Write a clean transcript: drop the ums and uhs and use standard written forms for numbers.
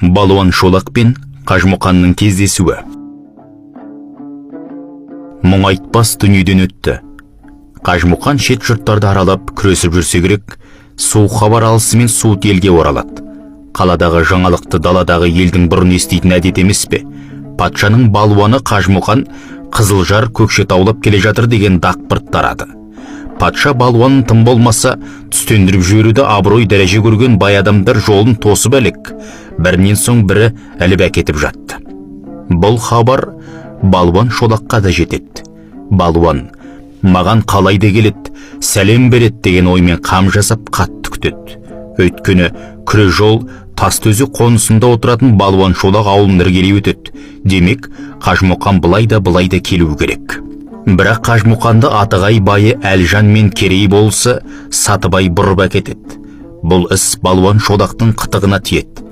Балуан Шолақ пен Қажымұқанның кездесуі. Мұң айтпас дүниеден өтті. Қажымұқан шет жұрттарды аралап күресіп жүрсе керек, суық хабар алысымен суыт елге оралады. Қаладағы жаңалықты даладағы елдің бұрын еститін әдет емес пе? Патшаның балуаны Қажымұқан Қызылжар Көкшетаулап келе жатыр деген дақпырт тарады. Патша балуанын тым болмаса түстендіріп жіберуді абырой дәреже көрген бай адамдар жолын тосып әлек, бірінен соң бірі іліп әкетіп жатты. Бұл хабар Балуан Шолаққа да жетеді. Балуан маған қалайда келеді, сәлем береді деген оймен қам жасап қатты күтеді. Өйткені күре жол Тастөзі қонысында отыратын Балуан Шолақ ауылын іргелей өтеді. Демек, Қажымұқан былай да келу керек. Бірақ Қажымұқанды Атығай байы Әлжан мен Керей болысы Сатыбай бұрып әкетеді. Бұл іс Балуан Шолақтың қытығына тиеді.